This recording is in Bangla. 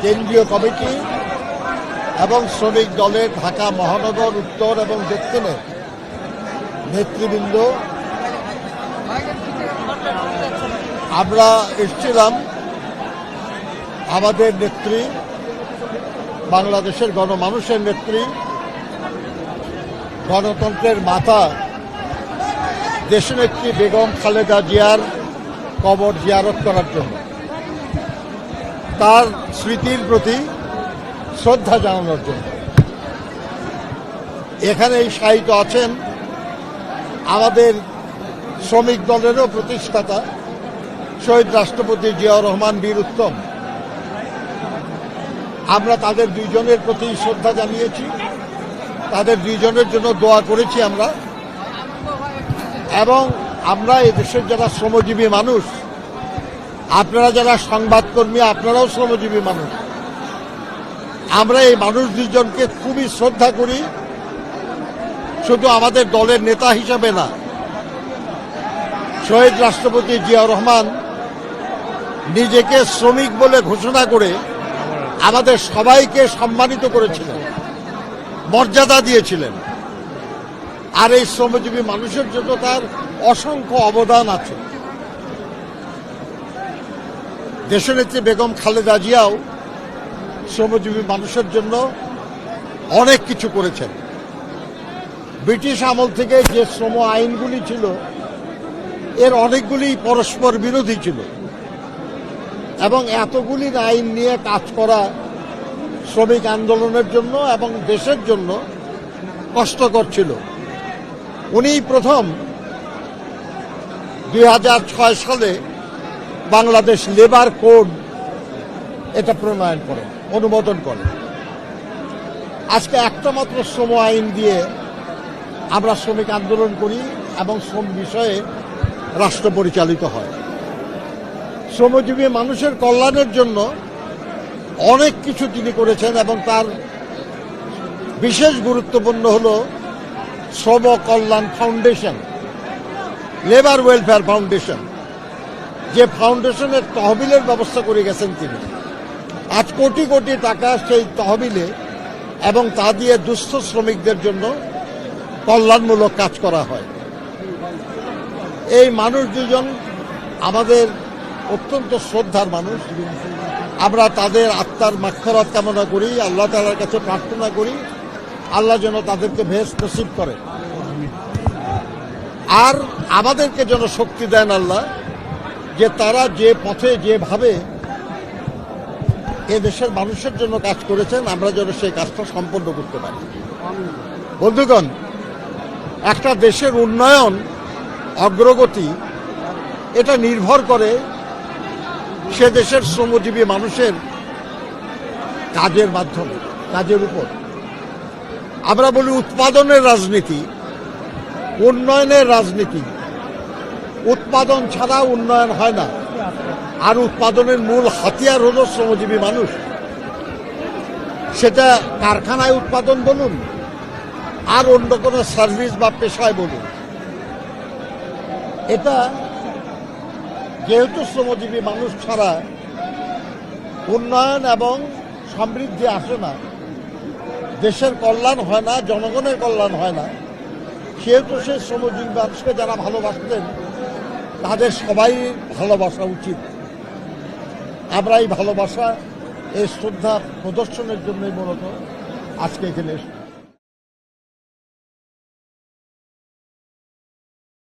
কেন্দ্রীয় কমিটি এবং শ্রমিক দলের ঢাকা মহানগর উত্তর এবং দক্ষিণের নেতৃবৃন্দ আমরা এসেছিলাম আমাদের নেত্রী, বাংলাদেশের গণমানুষের নেত্রী, গণতন্ত্রের মাতা দেশনেত্রী বেগম খালেদা জিয়ার কবর জিয়ারত করার জন্য, তার স্মৃতির প্রতি শ্রদ্ধা জানানোর জন্য। এখানে শায়িত আছেন আমাদের শ্রমিক দলেরও প্রতিষ্ঠাতা শহীদ রাষ্ট্রপতি জিয়াউর রহমান বীর উত্তম। আমরা তাদের দুইজনের প্রতি শ্রদ্ধা জানিয়েছি, তাদের দুইজনের জন্য দোয়া করেছি আমরা। এবং আমরা এদেশের যারা শ্রমজীবী মানুষ, আপনারা যারা সংবাদকর্মী, আপনারাও শ্রমজীবী মানুষ, আমরা এই মানুষ দুজনকে খুবই শ্রদ্ধা করি। শুধু আমাদের দলের নেতা হিসাবে না, শহীদ রাষ্ট্রপতি জিয়াউর রহমান নিজেকে শ্রমিক বলে ঘোষণা করে আমাদের সবাইকে সম্মানিত করেছিলেন, মর্যাদা দিয়েছিলেন। আর এই শ্রমজীবী মানুষের জন্য তার অসংখ্য অবদান আছে। দেশনেত্রী বেগম খালেদা জিয়াও শ্রমজীবী মানুষের জন্য অনেক কিছু করেছেন। ব্রিটিশ আমল থেকে যে শ্রম আইনগুলি ছিল, এর অনেকগুলি পরস্পর বিরোধী ছিল এবং এতগুলি আইন নিয়ে কাজ করা শ্রমিক আন্দোলনের জন্য এবং দেশের জন্য কষ্টকর ছিল। উনি প্রথম 2006 সালে বাংলাদেশ লেবার কোড এটা প্রণয়ন করেন, অনুমোদন করেন। আজকে একটা মাত্র শ্রম আইন দিয়ে আমরা শ্রমিক আন্দোলন করি এবং শ্রম বিষয়ে রাষ্ট্র পরিচালিত হয়। শ্রমজীবী মানুষের কল্যাণের জন্য অনেক কিছু তিনি করেছেন এবং তার বিশেষ গুরুত্বপূর্ণ হল শ্রম কল্যাণ ফাউন্ডেশন, লেবার ওয়েলফেয়ার ফাউন্ডেশন, যে ফাউন্ডেশনের তহবিলের ব্যবস্থা করে গেছেন তিনি। আজ কোটি কোটি টাকা সেই তহবিলে এবং তা দিয়ে দুস্থ শ্রমিকদের জন্য কল্যাণমূলক কাজ করা হয়। এই মানুষ দুজন আমাদের অত্যন্ত শ্রদ্ধার মানুষ। আমরা তাদের আত্মার মাগফিরাত কামনা করি, আল্লাহ তাআলার কাছে প্রার্থনা করি আল্লাহ যেন তাদেরকে বেহেশত নসিব করে, আর আমাদেরকে যেন শক্তি দেন আল্লাহ, যে তারা যে পথে যেভাবে এ দেশের মানুষের জন্য কাজ করেছেন আমরা যেন সেই কাজটা সম্পন্ন করতে পারি। বন্ধুগণ, একটা দেশের উন্নয়ন, অগ্রগতি এটা নির্ভর করে সে দেশের শ্রমজীবী মানুষের কাজের মাধ্যমে, কাজের উপর। আমরা বলি উৎপাদনের রাজনীতি, উন্নয়নের রাজনীতি। উৎপাদন ছাড়া উন্নয়ন হয় না, আর উৎপাদনের মূল হাতিয়ার হল শ্রমজীবী মানুষ। সেটা কারখানায় উৎপাদন বলুন আর অন্য কোনো সার্ভিস বা পেশায় বলুন, এটা যেহেতু শ্রমজীবী মানুষ ছাড়া উন্নয়ন এবং সমৃদ্ধি আসে না, দেশের কল্যাণ হয় না, জনগণের কল্যাণ হয় না, সেহেতু সে শ্রমজীবী মানুষকে যারা ভালোবাসতেন তাদের সবাই ভালোবাসা উচিত। আমরা এই ভালোবাসা, এই শ্রদ্ধা প্রদর্শনের জন্যই মূলত আজকে এখানে